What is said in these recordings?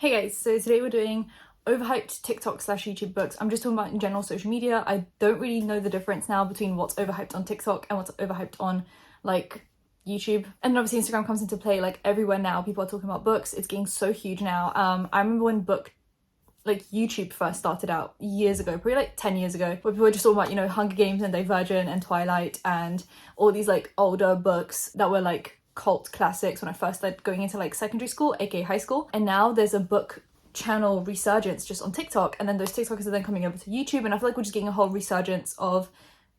Hey guys, so today we're doing overhyped TikTok / YouTube books. I'm just talking about in general social media. I don't really know the difference now between what's overhyped on TikTok and what's overhyped on like YouTube. And then obviously Instagram comes into play like everywhere now. People are talking about books. It's getting so huge now. I remember when YouTube first started out years ago, probably like 10 years ago, where people were just talking about, you know, Hunger Games and Divergent and Twilight and all these like older books that were like cult classics when I first started going into like secondary school, aka high school. And now there's a book channel resurgence just on TikTok, and then those TikTokers are then coming over to YouTube, and I feel like we're just getting a whole resurgence of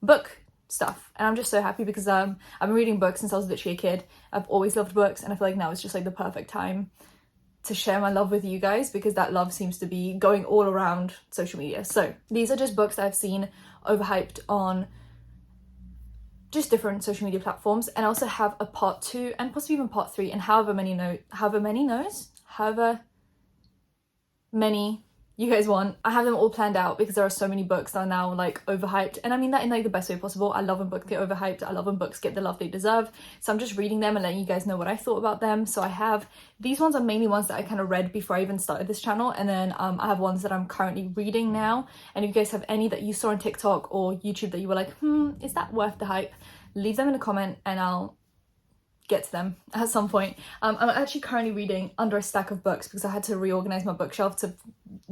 book stuff. And I'm just so happy because I've been reading books since I was literally a kid. I've always loved books, and I feel like now it's just like the perfect time to share my love with you guys, because that love seems to be going all around social media. So these are just books that I've seen overhyped on just different social media platforms, and I also have a part 2 and possibly even part 3 and however many you guys want. I have them all planned out because there are so many books that are now like overhyped, and I mean that in like the best way possible. I love when books get overhyped. I love when books get the love they deserve. So I'm just reading them and letting you guys know what I thought about them. So I have these ones are mainly ones that I kind of read before I even started this channel, and then I have ones that I'm currently reading now. And if you guys have any that you saw on TikTok or YouTube that you were like, is that worth the hype, leave them in a comment and I'll get to them at some point. I'm actually currently reading Under a Stack of Books because I had to reorganize my bookshelf to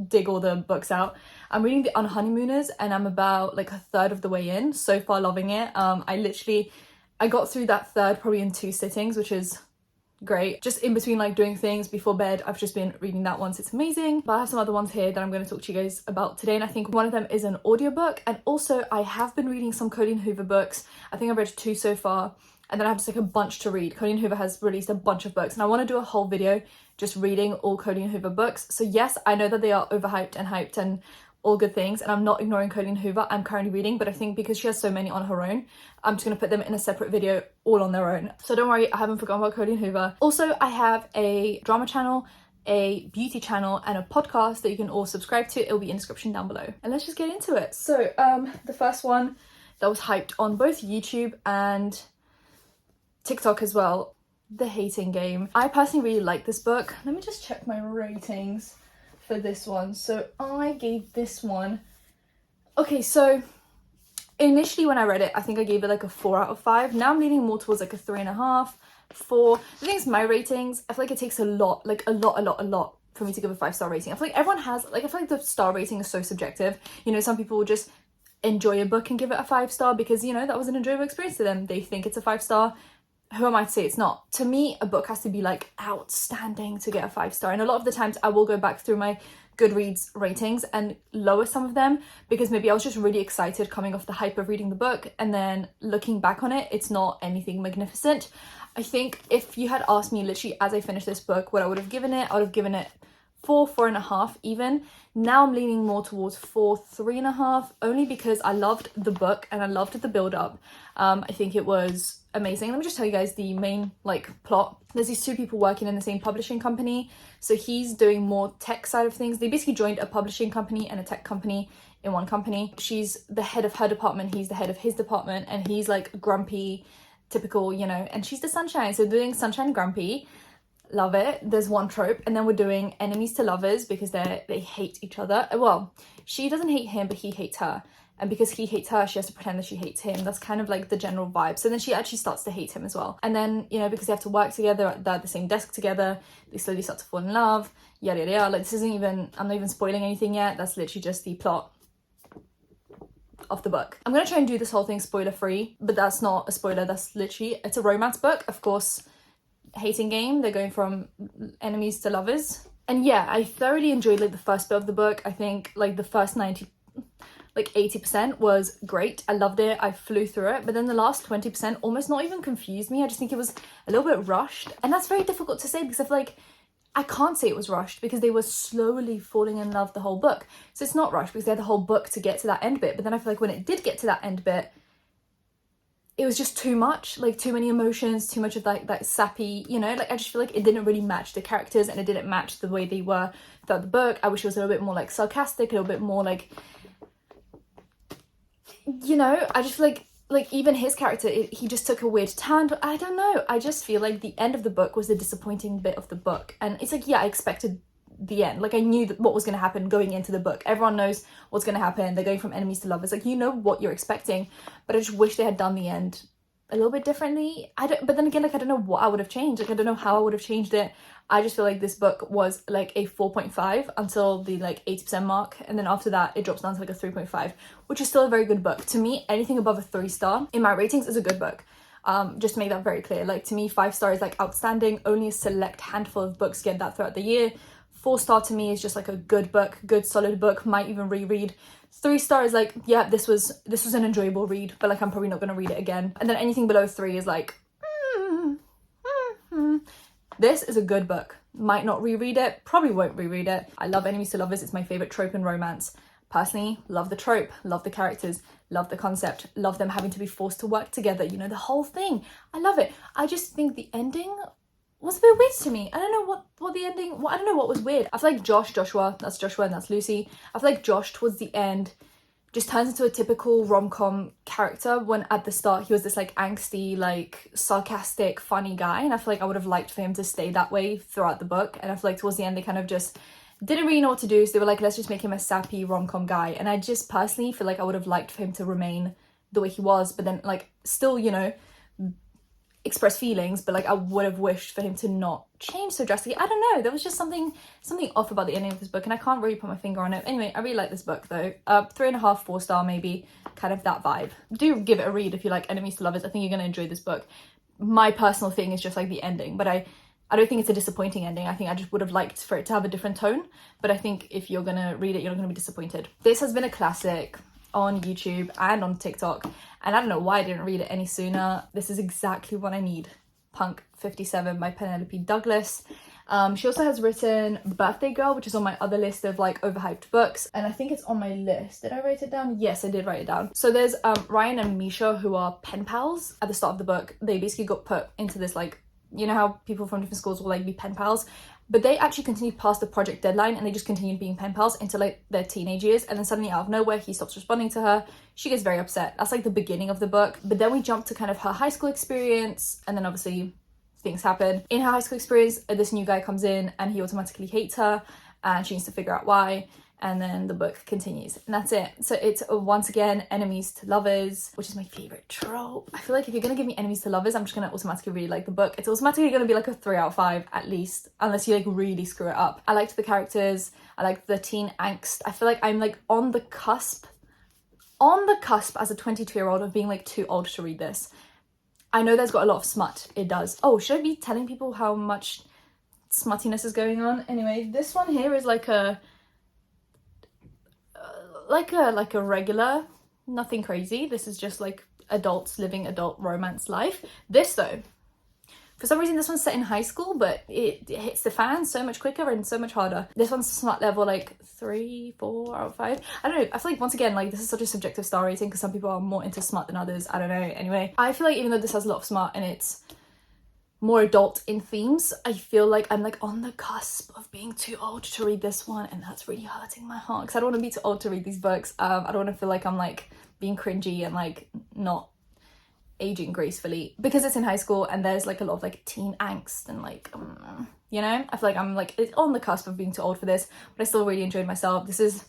dig all the books out. I'm reading The Unhoneymooners and I'm about like a third of the way in. So far loving it. I got through that third probably in 2 sittings, which is great. Just in between like doing things before bed, I've just been reading that one, so it's amazing. But I have some other ones here that I'm going to talk to you guys about today, and I think one of them is an audiobook. And also I have been reading some Colleen Hoover books. I think I've read 2 so far, and then I have just like a bunch to read. Colleen Hoover has released a bunch of books, and I want to do a whole video just reading all Colleen Hoover books. So yes, I know that they are overhyped and hyped and all good things, and I'm not ignoring Colleen Hoover. I'm currently reading, but I think because she has so many on her own, I'm just going to put them in a separate video all on their own. So don't worry, I haven't forgotten about Colleen Hoover. Also, I have a drama channel, a beauty channel, and a podcast that you can all subscribe to. It'll be in the description down below. And let's just get into it. So the first one that was hyped on both YouTube and TikTok as well, The Hating Game. I personally really like this book. Let me just check my ratings for this one. So I gave this one, okay, so initially when I read it, I think I gave it like a 4 out of 5. Now I'm leaning more towards like a 3.5, 4. The thing is, my ratings, I feel like it takes a lot for me to give a 5-star rating. I feel like everyone has, like, I feel like the star rating is so subjective. You know, some people will just enjoy a book and give it a 5-star because, you know, that was an enjoyable experience to them. They think it's a 5-star. Who am I to say it's not? To me, a book has to be like outstanding to get a 5-star. And a lot of the times I will go back through my Goodreads ratings and lower some of them because maybe I was just really excited coming off the hype of reading the book, and then looking back on it, it's not anything magnificent. I think if you had asked me literally as I finished this book what I would have given it, I would have given it 4, 4.5 even. Now I'm leaning more towards 4, 3.5, only because I loved the book and I loved the build up. I think it was amazing. Let me just tell you guys the main like plot. There's these 2 people working in the same publishing company. So he's doing more tech side of things. They basically joined a publishing company and a tech company in one company. She's the head of her department, he's the head of his department, and he's like grumpy, typical, you know, and she's the sunshine. So doing sunshine grumpy. Love it. There's one trope. And then we're doing enemies to lovers because they hate each other. Well, she doesn't hate him, but he hates her. And because he hates her, she has to pretend that she hates him. That's kind of like the general vibe. So then she actually starts to hate him as well. And then, you know, because they have to work together, they're at the same desk together, they slowly start to fall in love, yada yada yada. Like, this isn't even, I'm not even spoiling anything yet. That's literally just the plot of the book. I'm gonna try and do this whole thing spoiler free, but that's not a spoiler. That's literally, it's a romance book. Of course, Hating Game, they're going from enemies to lovers. And yeah, I thoroughly enjoyed like the first bit of the book. I think like the first 80% was great. I loved it. I flew through it. But then the last 20% almost not even confused me. I just think it was a little bit rushed. And that's very difficult to say because I feel like I can't say it was rushed because they were slowly falling in love the whole book. So it's not rushed because they had the whole book to get to that end bit. But then I feel like when it did get to that end bit, it was just too much, like too many emotions, too much of like that sappy, you know, like I just feel like it didn't really match the characters and it didn't match the way they were throughout the book. I wish it was a little bit more like sarcastic, a little bit more like, you know, I just feel like even his character, he just took a weird turn, but I don't know. I just feel like the end of the book was the disappointing bit of the book. And it's like, yeah, I expected the end. Like I knew what was going to happen going into the book. Everyone knows what's going to happen. They're going from enemies to lovers. Like, you know what you're expecting, but I just wish they had done the end a little bit differently. But then again, like, I don't know what I would have changed. Like, I don't know how I would have changed it. I just feel like this book was like a 4.5 until the like 80% mark, and then after that it drops down to like a 3.5, which is still a very good book. To me, anything above a 3-star in my ratings is a good book. Just to make that very clear. Like, to me, 5-star is like outstanding. Only a select handful of books get that throughout the year. 4-star to me is just like a good book, good solid book, might even reread. 3-star is like, yeah, this was an enjoyable read, but like I'm probably not going to read it again. And then anything below 3 is like, This is a good book. Might not reread it, probably won't reread it. I love enemies to lovers. It's my favorite trope in romance. Personally, love the trope, love the characters, love the concept, love them having to be forced to work together, you know, the whole thing. I love it. I just think the ending was a bit weird to me. I don't know what the ending, I don't know what was weird. I feel like Joshua, that's Joshua and that's Lucy. I feel like Josh towards the end just turns into a typical rom-com character, when at the start he was this like angsty, like sarcastic, funny guy, and I feel like I would have liked for him to stay that way throughout the book. And I feel like towards the end they kind of just didn't really know what to do, so they were like, let's just make him a sappy rom-com guy. And I just personally feel like I would have liked for him to remain the way he was, but then like still, you know, express feelings, but like I would have wished for him to not change so drastically. I don't know, there was just something off about the ending of this book, and I can't really put my finger on it. Anyway, I really like this book though. 3.5, 4-star maybe, kind of that vibe. Do give it a read if you like enemies to lovers. I think you're going to enjoy this book. My personal thing is just like the ending, but I don't think it's a disappointing ending. I think I just would have liked for it to have a different tone, but I think if you're gonna read it, you're not gonna be disappointed. This has been a classic on YouTube and on TikTok, and I don't know why I didn't read it any sooner. This is exactly what I need. Punk 57 by Penelope Douglas. She also has written Birthday Girl, which is on my other list of like overhyped books, and I think it's on my list. Did I write it down? Yes, I did write it down. So there's Ryan and Misha, who are pen pals at the start of the book. They basically got put into this, like, you know how people from different schools will like be pen pals, but they actually continued past the project deadline and they just continued being pen pals into like their teenage years. And then suddenly out of nowhere he stops responding to her. She gets very upset. That's like the beginning of the book, but then we jump to kind of her high school experience, and then obviously things happen. In her high school experience, this new guy comes in and he automatically hates her, and she needs to figure out why. And then the book continues, and that's it. So it's once again enemies to lovers, which is my favorite trope. I feel like if you're gonna give me enemies to lovers, I'm just gonna automatically really like the book. It's automatically gonna be like a 3 out of 5 at least, unless you like really screw it up. I liked the characters, I liked the teen angst. I feel like I'm like on the cusp as a 22-year-old of being like too old to read this. I know there's got a lot of smut, it does. Oh, should I be telling people how much smuttiness is going on? Anyway, this one here is like a regular, nothing crazy. This is just like adults living adult romance life. This though, for some reason this one's set in high school, but it hits the fan so much quicker and so much harder. This one's smut level like 3, 4 out of 5. I don't know, I feel like once again, like this is such a subjective star rating because some people are more into smut than others. I don't know. Anyway, I feel like even though this has a lot of smut and it's more adult in themes, I feel like I'm like on the cusp of being too old to read this one, and that's really hurting my heart because I don't want to be too old to read these books. I don't want to feel like I'm like being cringy and like not aging gracefully because it's in high school and there's like a lot of like teen angst and like you know, I feel like I'm like on the cusp of being too old for this, but I still really enjoyed myself. This is,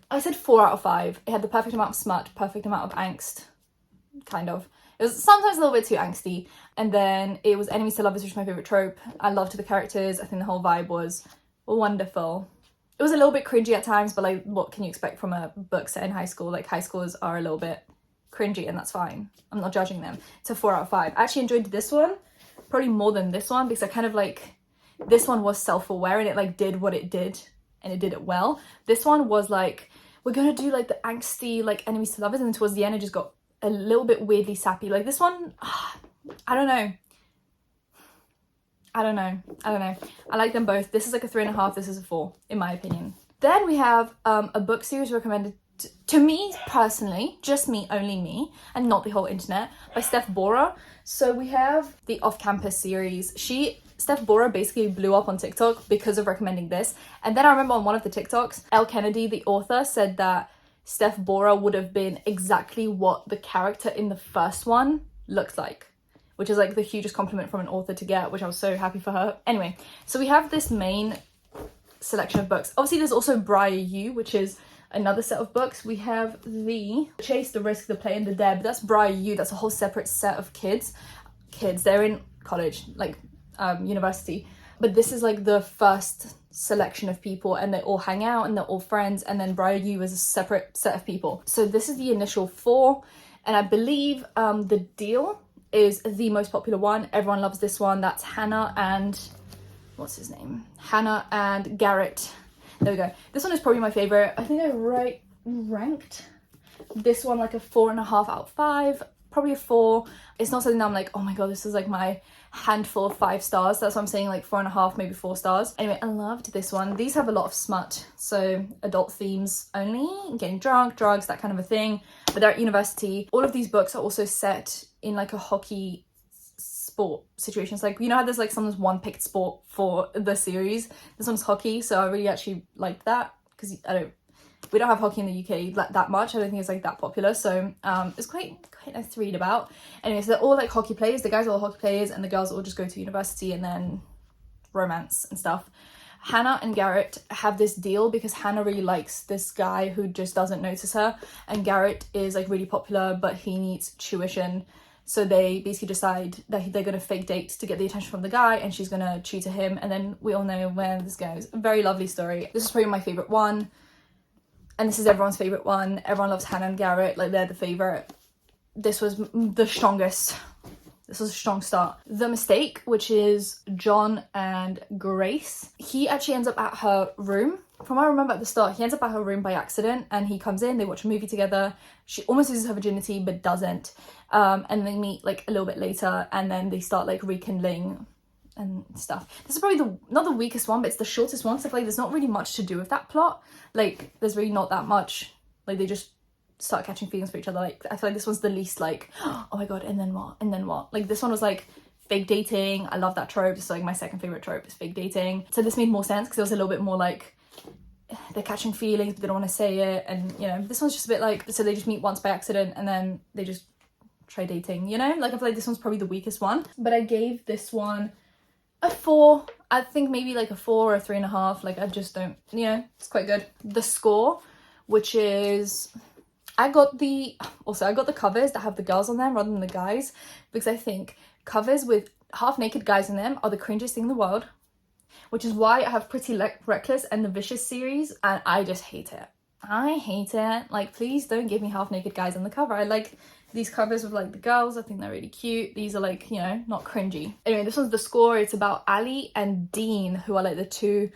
I said 4 out of 5. It had the perfect amount of smut, perfect amount of angst, kind of. It was sometimes a little bit too angsty. And then it was enemies to lovers, which is my favourite trope. I loved the characters. I think the whole vibe was wonderful. It was a little bit cringy at times, but like, what can you expect from a book set in high school? Like, high schoolers are a little bit cringy, and that's fine. I'm not judging them. It's a 4 out of 5. I actually enjoyed this one probably more than this one because I kind of like, this one was self-aware and it like did what it did and it did it well. This one was like, we're gonna do like the angsty like enemies to lovers, and then towards the end it just got a little bit weirdly sappy. Like this one, I don't know. I like them both. This is like a 3.5, this is a 4 in my opinion. Then we have a book series recommended to me personally, just me, only me, and not the whole internet, by Steph Bora. So we have the Off-Campus series. Steph Bora basically blew up on TikTok because of recommending this. And then I remember on one of the TikToks, Elle Kennedy, the author, said that Steph Bora would have been exactly what the character in the first one looked like. which is like the hugest compliment from an author to get, which I was so happy for her. Anyway, so we have this main selection of books. Obviously there's also Briar U, which is another set of books. We have the Chase, the Risk, the Play, and the Dare, but that's Briar U. That's a whole separate set of kids. They're in college, like university, but this is like the first selection of people, and they all hang out and they're all friends, and then Briar U is a separate set of people. So this is the initial 4, and I believe the Deal is the most popular one. Everyone loves this one. That's Hannah and what's his name? Hannah and Garrett. There we go. This one is probably my favorite. I think I ranked this one like a 4.5 out of 5, probably a 4. It's not something that I'm like, oh my god, this is like my handful of 5 stars. That's what I'm saying, like 4.5, maybe 4 stars. Anyway, I loved this one. These have a lot of smut, so adult themes only, getting drunk, drugs, that kind of a thing. But they're at university. All of these books are also set in like a hockey sport situations. Like, you know how there's like someone's one picked sport for the series? This one's hockey, so I really actually liked that, because we don't have hockey in the UK like that much. I don't think it's like that popular, so it's quite nice to read about. Anyway, so they're all like hockey players. The guys are all hockey players, and the girls all just go to university and then romance and stuff. Hannah and Garrett have this deal because Hannah really likes this guy who just doesn't notice her, and Garrett is like really popular, but he needs tuition. So they basically decide that they're going to fake date to get the attention from the guy, and she's going to tutor him, and then we all know where this goes. A very lovely story. This is probably my favourite one, and this is everyone's favourite one. Everyone loves Hannah and Garrett, like they're the favourite. This was the strongest. This was a strong start. The Mistake, which is John and Grace. He actually ends up at her room. From what I remember at the start, he ends up at her room by accident, and he comes in, they watch a movie together. She almost loses her virginity, but doesn't. And they meet like a little bit later, and then they start like rekindling and stuff. This is probably not the weakest one, but it's the shortest one. So I feel like there's not really much to do with that plot. Like, there's really not that much. Like, they just start catching feelings for each other. Like, I feel like this one's the least like, oh my god, and then what? And then what? Like, this one was like fake dating. I love that trope. It's like my second favorite trope is fake dating. So this made more sense because it was a little bit more like they're catching feelings, but they don't want to say it. And, you know, this one's just a bit like, so they just meet once by accident and then they just try dating, you know? Like, I feel like this one's probably the weakest one. But I gave this one a 4. I think maybe like a 4 or a 3.5. Like, I just don't, you know, it's quite good. The Score, which is, I got the covers that have the girls on them rather than the guys, because I think covers with half naked guys in them are the cringiest thing in the world, which is why I have Pretty Reckless and the Vicious series, and I just hate it. I hate it. Like, please don't give me half naked guys on the cover. I like these covers with like the girls. I think they're really cute. These are like, you know, not cringy. Anyway, this one's The Score. It's about Ali and Dean, who are like the 2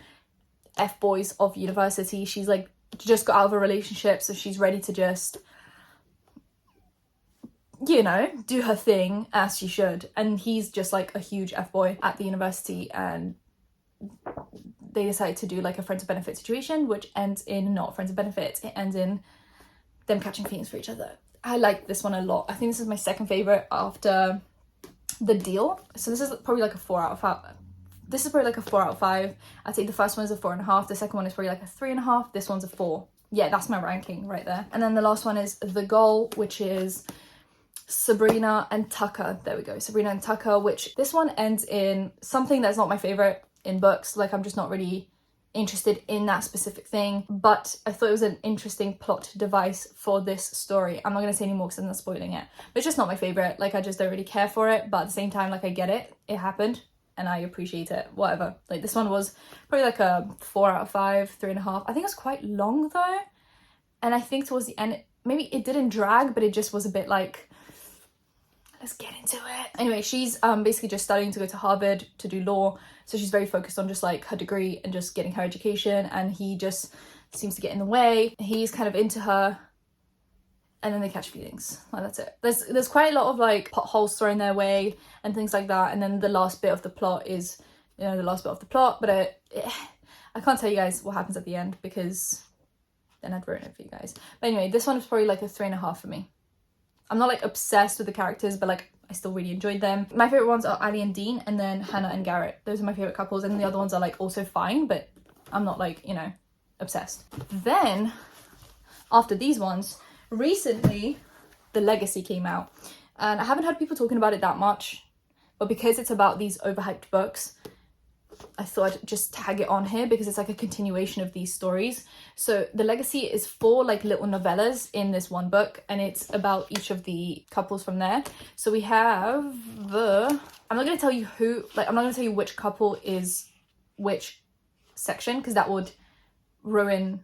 F-boys of university. She's like just got out of a relationship, so she's ready to just, you know, do her thing as she should. And he's just like a huge F-boy at the university, and they decide to do like a friends of benefit situation, which ends in not friends of benefits. It ends in them catching feelings for each other. I like this one a lot. I think this is my second favorite after The Deal. So this is probably like a 4 out of 5. This is probably like a 4 out of 5. I'd say the first one is a 4.5. The second one is probably like a 3.5. This one's a 4. Yeah, that's my ranking right there. And then the last one is The Goal, which is Sabrina and Tucker. There we go. Sabrina and Tucker, which this one ends in something that's not my favorite in books. Like, I'm just not really interested in that specific thing, but I thought it was an interesting plot device for this story. I'm not going to say any more because I'm not spoiling it, but it's just not my favorite. Like, I just don't really care for it, but at the same time, like, I get it. It happened and I appreciate it, whatever. Like, this one was probably like a 4 out of 5, 3.5. I think it was quite long though, and I think towards the end, maybe it didn't drag, but it just was a bit like, let's get into it. Anyway, she's basically just studying to go to Harvard to do law. So she's very focused on just like her degree and just getting her education. And he just seems to get in the way. He's kind of into her. And then they catch feelings. Like, that's it. There's quite a lot of like potholes thrown their way and things like that. And then the last bit of the plot is, you know, the last bit of the plot. But I can't tell you guys what happens at the end because then I'd ruin it for you guys. But anyway, this one is probably like a 3.5 for me. I'm not like obsessed with the characters, but like I still really enjoyed them. My favorite ones are Ali and Dean, and then Hannah and Garrett. Those are my favorite couples, and the other ones are like also fine, but I'm not like, you know, obsessed. Then after these ones, recently The Legacy came out, and I haven't heard people talking about it that much. but because it's about these overhyped books, I thought I'd just tag it on here because it's like a continuation of these stories. So The Legacy is 4 like little novellas in this one book, and it's about each of the couples from there. So we have I'm not going to tell you I'm not going to tell you which couple is which section because that would ruin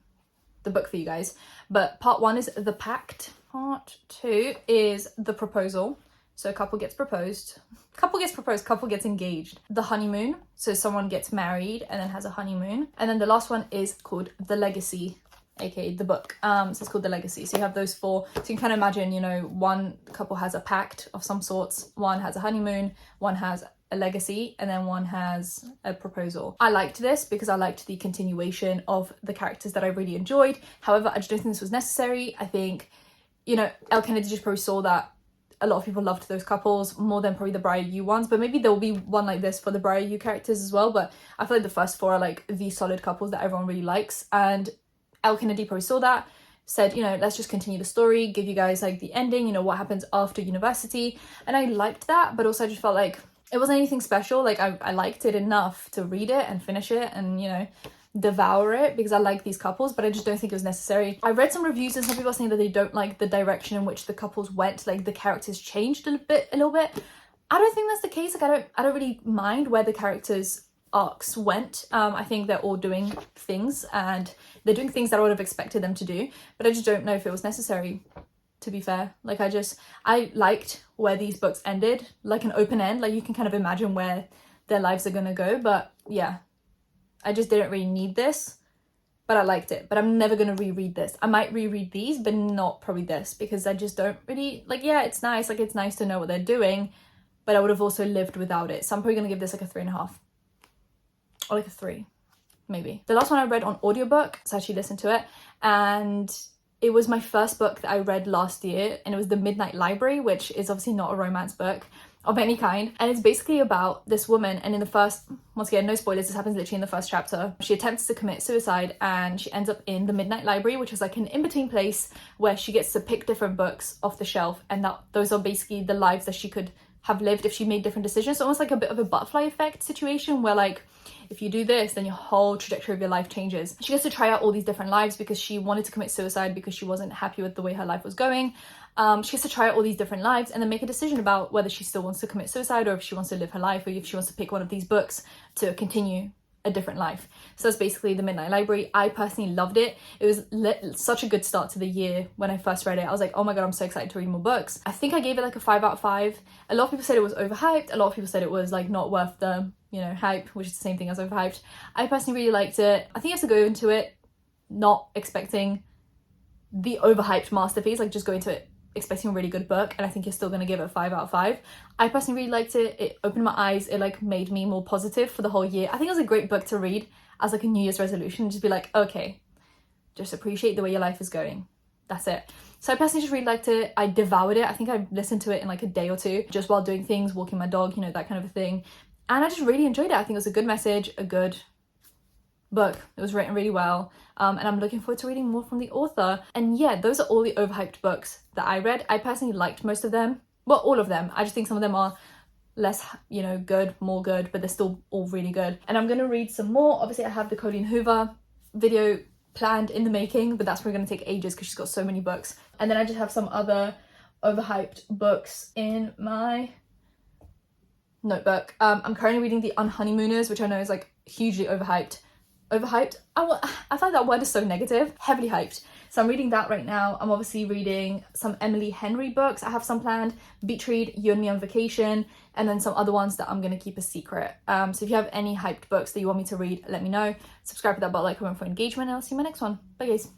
the book for you guys. But part 1 is The Pact. Part 2 is The Proposal. So couple gets proposed, couple gets engaged. The Honeymoon, so someone gets married and then has a honeymoon. And then the last one is called The Legacy, aka the book. So it's called The Legacy. So you have those 4. So you can kind of imagine, you know, one couple has a pact of some sorts, one has a honeymoon, one has a legacy, and then one has a proposal. I liked this because I liked the continuation of the characters that I really enjoyed. However, I just don't think this was necessary. I think, you know, Elle Kennedy just probably saw that a lot of people loved those couples more than probably the Briar U ones, but maybe there will be one like this for the Briar U characters as well. But I feel like the first 4 are like the solid couples that everyone really likes, and Elle Kennedy probably saw that, said, you know, let's just continue the story, give you guys like the ending, you know, what happens after university. And I liked that, but also I just felt like it wasn't anything special. Like I liked it enough to read it and finish it and, you know, devour it because I like these couples, but I just don't think it was necessary. I read some reviews and some people are saying that they don't like the direction in which the couples went, like the characters changed a little bit. I don't think that's the case. Like I don't really mind where the characters' arcs went. I think they're all doing things and they're doing things that I would have expected them to do, but I just don't know if it was necessary, to be fair. Like I liked where these books ended, like an open end, like you can kind of imagine where their lives are gonna go. But yeah, I just didn't really need this, but I liked it. But I'm never going to reread this. I might reread these, but not probably this, because I just don't really, like, yeah, it's nice. Like, it's nice to know what they're doing, but I would have also lived without it. So I'm probably going to give this like a 3.5. Or like a 3, maybe. The last one I read on audiobook, so I actually listened to it, and it was my first book that I read last year, and it was The Midnight Library, which is obviously not a romance book of any kind, and it's basically about this woman, and in the first, once again, no spoilers, this happens literally in the first chapter, she attempts to commit suicide and she ends up in the Midnight Library, which is like an in-between place where she gets to pick different books off the shelf, and those are basically the lives that she could have lived if she made different decisions. So almost like a bit of a butterfly effect situation where like if you do this, then your whole trajectory of your life changes. She gets to try out all these different lives because she wanted to commit suicide because she wasn't happy with the way her life was going. She gets to try out all these different lives and then make a decision about whether she still wants to commit suicide or if she wants to live her life or if she wants to pick one of these books to continue a different life. So that's basically the Midnight Library. I personally loved it. It was such a good start to the year when I first read it. I was like, oh my god, I'm so excited to read more books. I think I gave it like a 5 out of 5. A lot of people said it was overhyped. A lot of people said it was like not worth the, you know, hype, which is the same thing as overhyped. I personally really liked it. I think you have to go into it not expecting the overhyped masterpiece, like just go into it expecting a really good book, and I think you're still going to give it a 5 out of 5. I personally really liked it. It opened my eyes. It like made me more positive for the whole year. I think it was a great book to read as like a New Year's resolution, just be like, okay, just appreciate the way your life is going. That's it. So I personally just really liked it. I devoured it. I think I listened to it in like a day or two just while doing things, walking my dog, you know, that kind of a thing, and I just really enjoyed it. I think it was a good message, a good book. It was written really well, and I'm looking forward to reading more from the author. And yeah, those are all the overhyped books that I read. I personally liked most of them, well, all of them. I just think some of them are less, you know, good, more good, but they're still all really good. And I'm going to read some more. Obviously I have the Colleen Hoover video planned in the making, but that's probably going to take ages because she's got so many books. And then I just have some other overhyped books in my notebook. I'm currently reading The Unhoneymooners, which I know is like hugely overhyped. I find that word is so negative. Heavily hyped. So I'm reading that right now. I'm obviously reading some Emily Henry books. I have some planned. Beach read, You and Me on Vacation, and then some other ones that I'm going to keep a secret. So if you have any hyped books that you want me to read, let me know. Subscribe to that bell, like, comment for engagement, and I'll see you in my next one. Bye guys.